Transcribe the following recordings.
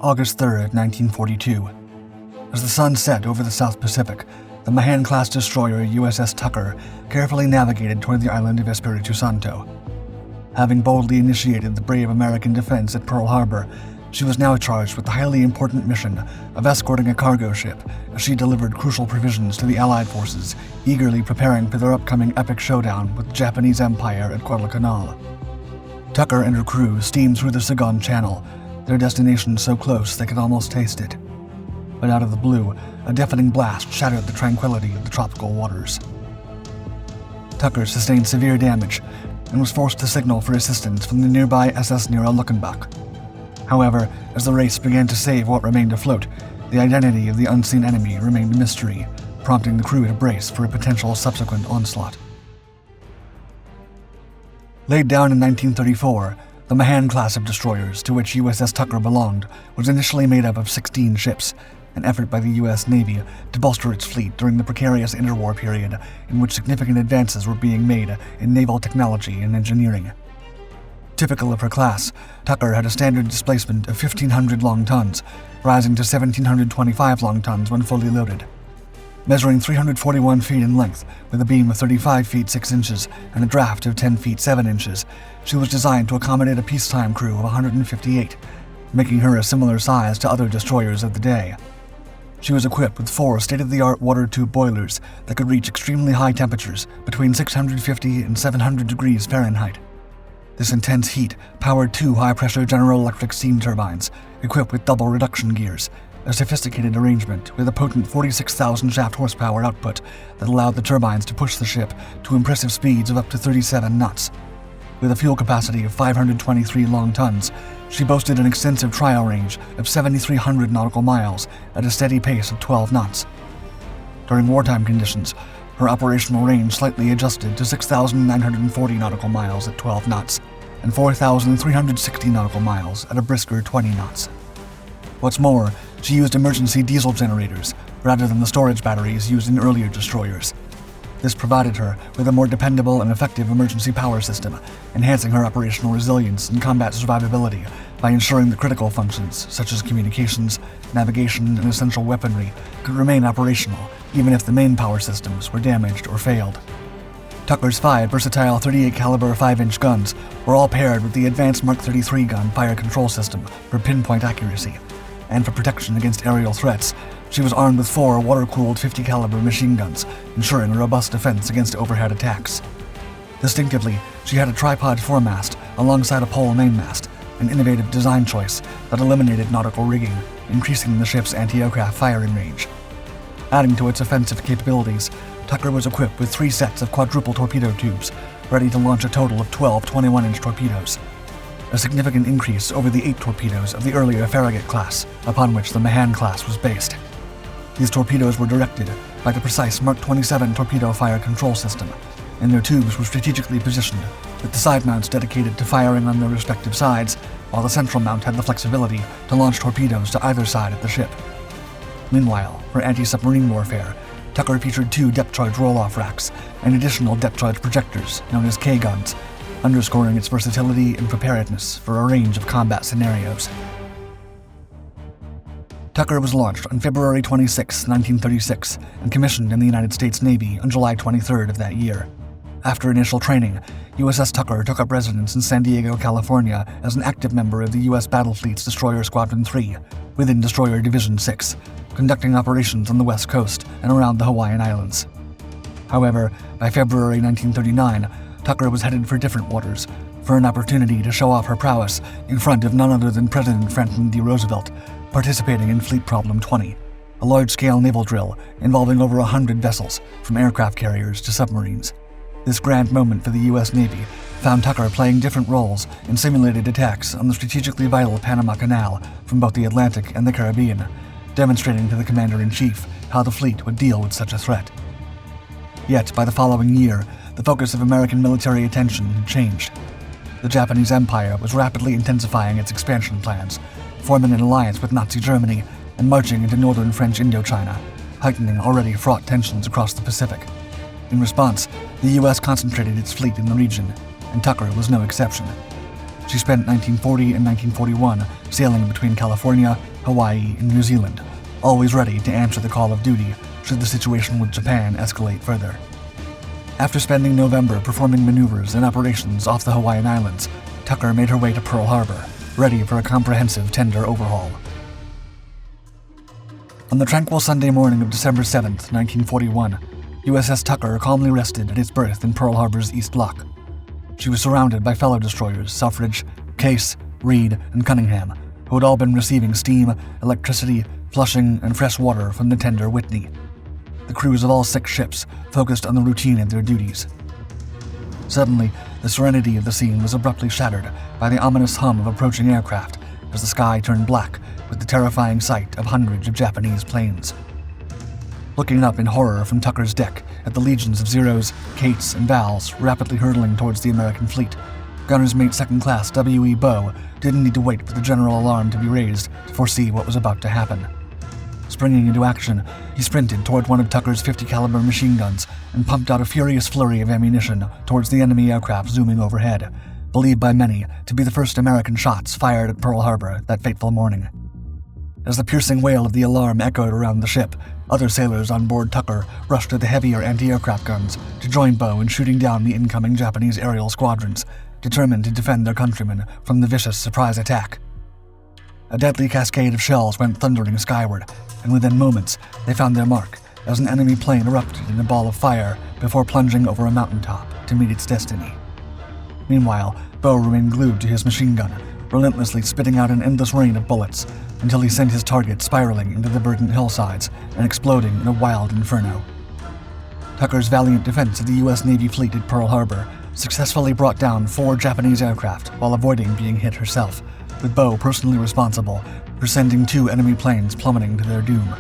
August 3, 1942. As the sun set over the South Pacific, the Mahan-class destroyer USS Tucker carefully navigated toward the island of Espiritu Santo. Having boldly initiated the brave American defense at Pearl Harbor, she was now charged with the highly important mission of escorting a cargo ship as she delivered crucial provisions to the Allied forces, eagerly preparing for their upcoming epic showdown with the Japanese Empire at Guadalcanal. Tucker and her crew steamed through the Segond Channel, their destination so close they could almost taste it. But out of the blue, a deafening blast shattered the tranquility of the tropical waters. Tucker sustained severe damage and was forced to signal for assistance from the nearby SS Nira Luckenbach. However, as the race began to save what remained afloat, the identity of the unseen enemy remained a mystery, prompting the crew to brace for a potential subsequent onslaught. Laid down in 1934, the Mahan-class of destroyers, to which USS Tucker belonged, was initially made up of 16 ships, an effort by the U.S. Navy to bolster its fleet during the precarious interwar period in which significant advances were being made in naval technology and engineering. Typical of her class, Tucker had a standard displacement of 1,500 long tons, rising to 1,725 long tons when fully loaded. Measuring 341 feet in length, with a beam of 35 feet 6 inches and a draft of 10 feet 7 inches, she was designed to accommodate a peacetime crew of 158, making her a similar size to other destroyers of the day. She was equipped with 4 state-of-the-art water tube boilers that could reach extremely high temperatures between 650 and 700 degrees Fahrenheit. This intense heat powered 2 high-pressure General Electric steam turbines, equipped with double reduction gears, a sophisticated arrangement with a potent 46,000 shaft horsepower output that allowed the turbines to push the ship to impressive speeds of up to 37 knots. With a fuel capacity of 523 long tons, she boasted an extensive trial range of 7,300 nautical miles at a steady pace of 12 knots. During wartime conditions, her operational range slightly adjusted to 6,940 nautical miles at 12 knots and 4,360 nautical miles at a brisker 20 knots. What's more, she used emergency diesel generators rather than the storage batteries used in earlier destroyers. This provided her with a more dependable and effective emergency power system, enhancing her operational resilience and combat survivability by ensuring that critical functions such as communications, navigation, and essential weaponry could remain operational even if the main power systems were damaged or failed. Tucker's 5 versatile 38 caliber 5-inch guns were all paired with the advanced Mark 33 gun fire control system for pinpoint accuracy, and for protection against aerial threats, she was armed with 4 water-cooled 50 caliber machine guns, ensuring a robust defense against overhead attacks. Distinctively, she had a tripod foremast alongside a pole mainmast, an innovative design choice that eliminated nautical rigging, increasing the ship's anti-aircraft firing range. Adding to its offensive capabilities, Tucker was equipped with 3 sets of quadruple torpedo tubes, ready to launch a total of 12 21-inch torpedoes, a significant increase over the 8 torpedoes of the earlier Farragut class, upon which the Mahan-class was based. These torpedoes were directed by the precise Mark 27 torpedo fire control system, and their tubes were strategically positioned, with the side mounts dedicated to firing on their respective sides, while the central mount had the flexibility to launch torpedoes to either side of the ship. Meanwhile, for anti-submarine warfare, Tucker featured 2 depth-charge roll-off racks and additional depth-charge projectors known as K-guns, underscoring its versatility and preparedness for a range of combat scenarios. Tucker was launched on February 26, 1936, and commissioned in the United States Navy on July 23rd of that year. After initial training, USS Tucker took up residence in San Diego, California as an active member of the U.S. Battle Fleet's Destroyer Squadron 3, within Destroyer Division 6, conducting operations on the West Coast and around the Hawaiian Islands. However, by February 1939, Tucker was headed for different waters, for an opportunity to show off her prowess in front of none other than President Franklin D. Roosevelt, participating in Fleet Problem 20, a large-scale naval drill involving over 100 vessels, from aircraft carriers to submarines. This grand moment for the U.S. Navy found Tucker playing different roles in simulated attacks on the strategically vital Panama Canal from both the Atlantic and the Caribbean, demonstrating to the Commander-in-Chief how the fleet would deal with such a threat. Yet, by the following year, the focus of American military attention had changed. The Japanese Empire was rapidly intensifying its expansion plans, forming an alliance with Nazi Germany and marching into northern French Indochina, heightening already fraught tensions across the Pacific. In response, the U.S. concentrated its fleet in the region, and Tucker was no exception. She spent 1940 and 1941 sailing between California, Hawaii, and New Zealand, always ready to answer the call of duty should the situation with Japan escalate further. After spending November performing maneuvers and operations off the Hawaiian Islands, Tucker made her way to Pearl Harbor, ready for a comprehensive tender overhaul. On the tranquil Sunday morning of December 7, 1941, USS Tucker calmly rested at its berth in Pearl Harbor's East Lock. She was surrounded by fellow destroyers Selfridge, Case, Reed, and Cunningham, who had all been receiving steam, electricity, flushing, and fresh water from the tender Whitney. The crews of all 6 ships focused on the routine of their duties. Suddenly, the serenity of the scene was abruptly shattered by the ominous hum of approaching aircraft as the sky turned black with the terrifying sight of hundreds of Japanese planes. Looking up in horror from Tucker's deck at the legions of Zeros, Kates, and Vals rapidly hurtling towards the American fleet, Gunner's Mate Second Class W.E. Bow didn't need to wait for the general alarm to be raised to foresee what was about to happen. Springing into action, he sprinted toward one of Tucker's 50-caliber machine guns and pumped out a furious flurry of ammunition towards the enemy aircraft zooming overhead, believed by many to be the first American shots fired at Pearl Harbor that fateful morning. As the piercing wail of the alarm echoed around the ship, other sailors on board Tucker rushed to the heavier anti-aircraft guns to join Bow in shooting down the incoming Japanese aerial squadrons, determined to defend their countrymen from the vicious surprise attack. A deadly cascade of shells went thundering skyward, and within moments they found their mark as an enemy plane erupted in a ball of fire before plunging over a mountaintop to meet its destiny. Meanwhile, Bow remained glued to his machine gun, relentlessly spitting out an endless rain of bullets until he sent his target spiraling into the verdant hillsides and exploding in a wild inferno. Tucker's valiant defense of the U.S. Navy fleet at Pearl Harbor successfully brought down 4 Japanese aircraft while avoiding being hit herself, with Bow personally responsible for sending 2 enemy planes plummeting to their doom.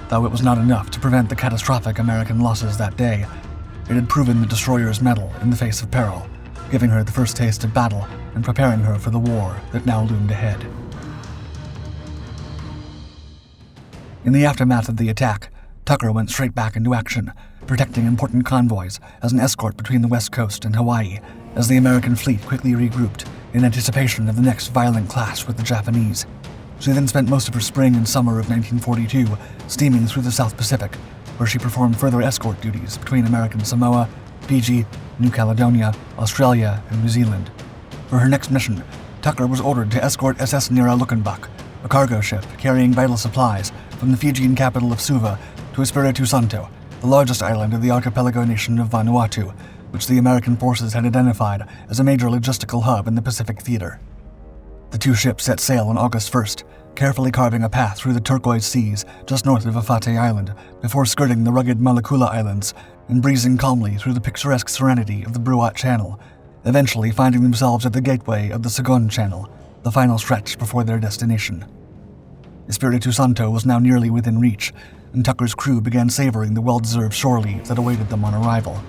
Though it was not enough to prevent the catastrophic American losses that day, it had proven the destroyer's mettle in the face of peril, giving her the first taste of battle and preparing her for the war that now loomed ahead. In the aftermath of the attack, Tucker went straight back into action, protecting important convoys as an escort between the West Coast and Hawaii, as the American fleet quickly regrouped in anticipation of the next violent clash with the Japanese. She then spent most of her spring and summer of 1942 steaming through the South Pacific, where she performed further escort duties between American Samoa, Fiji, New Caledonia, Australia, and New Zealand. For her next mission, Tucker was ordered to escort SS Nira Luckenbach, a cargo ship carrying vital supplies from the Fijian capital of Suva to Espiritu Santo, the largest island of the archipelago nation of Vanuatu, which the American forces had identified as a major logistical hub in the Pacific theater. The 2 ships set sail on August 1st, carefully carving a path through the turquoise seas just north of Afate Island before skirting the rugged Malakula Islands and breezing calmly through the picturesque serenity of the Bruat Channel, eventually finding themselves at the gateway of the Segond Channel, the final stretch before their destination. Espiritu Santo was now nearly within reach, and Tucker's crew began savoring the well-deserved shore leave that awaited them on arrival.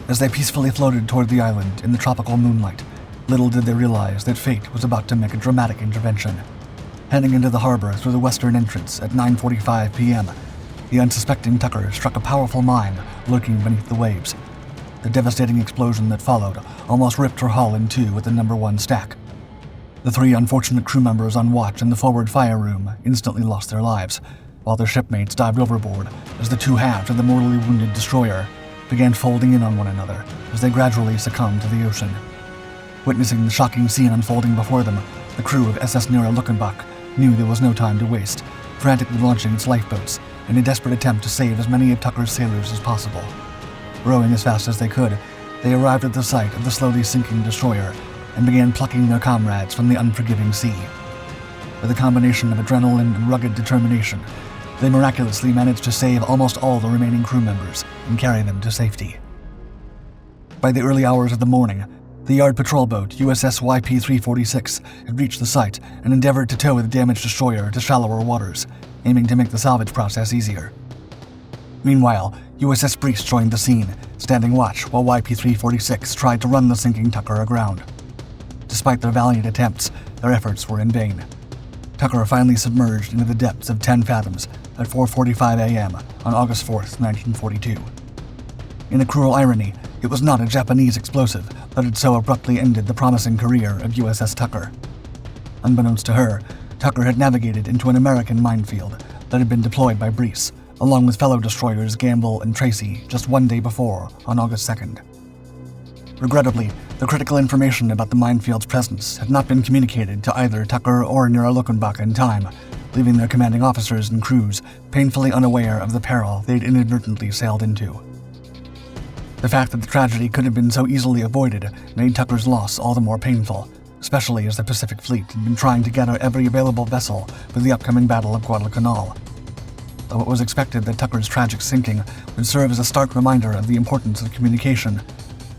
As they peacefully floated toward the island in the tropical moonlight, little did they realize that fate was about to make a dramatic intervention. Heading into the harbor through the western entrance at 9:45 p.m., the unsuspecting Tucker struck a powerful mine lurking beneath the waves. The devastating explosion that followed almost ripped her hull in 2 with the number 1 stack. The 3 unfortunate crew members on watch in the forward fire room instantly lost their lives, while their shipmates dived overboard as the 2 halves of the mortally wounded destroyer began folding in on one another as they gradually succumbed to the ocean. Witnessing the shocking scene unfolding before them, the crew of SS Nira Luckenbach knew there was no time to waste, frantically launching its lifeboats in a desperate attempt to save as many of Tucker's sailors as possible. Rowing as fast as they could, they arrived at the site of the slowly sinking destroyer and began plucking their comrades from the unforgiving sea. With a combination of adrenaline and rugged determination, they miraculously managed to save almost all the remaining crew members and carry them to safety. By the early hours of the morning, the yard patrol boat USS YP-346 had reached the site and endeavored to tow the damaged destroyer to shallower waters, aiming to make the salvage process easier. Meanwhile, USS Breeze joined the scene, standing watch while YP-346 tried to run the sinking Tucker aground. Despite their valiant attempts, their efforts were in vain. Tucker finally submerged into the depths of 10 fathoms at 4:45 a.m. on August 4th, 1942. In a cruel irony, it was not a Japanese explosive that had so abruptly ended the promising career of USS Tucker. Unbeknownst to her, Tucker had navigated into an American minefield that had been deployed by Breese, along with fellow destroyers Gamble and Tracy just one day before, on August 2nd. Regrettably, the critical information about the minefield's presence had not been communicated to either Tucker or Nira Luckenbach in time, leaving their commanding officers and crews painfully unaware of the peril they'd inadvertently sailed into. The fact that the tragedy could have been so easily avoided made Tucker's loss all the more painful, especially as the Pacific Fleet had been trying to gather every available vessel for the upcoming Battle of Guadalcanal. Though it was expected that Tucker's tragic sinking would serve as a stark reminder of the importance of communication,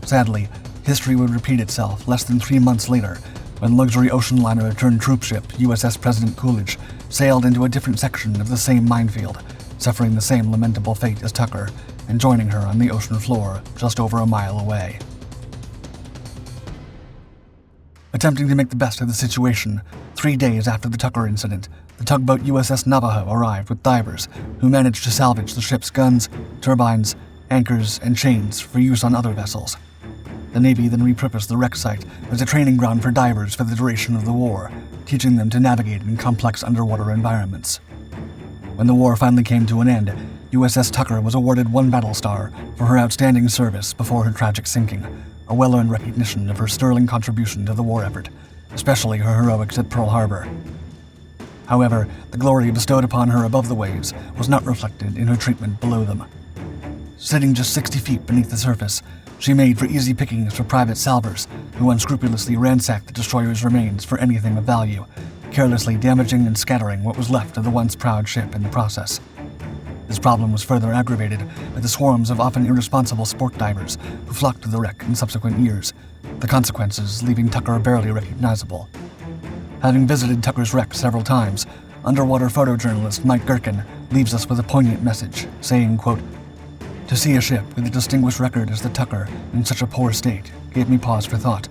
sadly, history would repeat itself less than 3 months later when luxury ocean liner turned troopship USS President Coolidge sailed into a different section of the same minefield, suffering the same lamentable fate as Tucker, and joining her on the ocean floor just over a mile away. Attempting to make the best of the situation, 3 days after the Tucker incident, the tugboat USS Navajo arrived with divers who managed to salvage the ship's guns, turbines, anchors, and chains for use on other vessels. The Navy then repurposed the wreck site as a training ground for divers for the duration of the war, teaching them to navigate in complex underwater environments. When the war finally came to an end, USS Tucker was awarded 1 battle star for her outstanding service before her tragic sinking, a well-earned recognition of her sterling contribution to the war effort, especially her heroics at Pearl Harbor. However, the glory bestowed upon her above the waves was not reflected in her treatment below them. Sitting just 60 feet beneath the surface, she made for easy pickings for private salvers who unscrupulously ransacked the destroyer's remains for anything of value, carelessly damaging and scattering what was left of the once proud ship in the process. This problem was further aggravated by the swarms of often irresponsible sport divers who flocked to the wreck in subsequent years, the consequences leaving Tucker barely recognizable. Having visited Tucker's wreck several times, underwater photojournalist Mike Gherkin leaves us with a poignant message, saying, quote, "To see a ship with a distinguished record as the Tucker in such a poor state gave me pause for thought.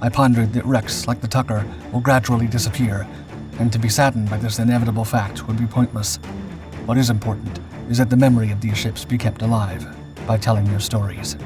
I pondered that wrecks like the Tucker will gradually disappear, and to be saddened by this inevitable fact would be pointless. What is important is that the memory of these ships be kept alive by telling their stories."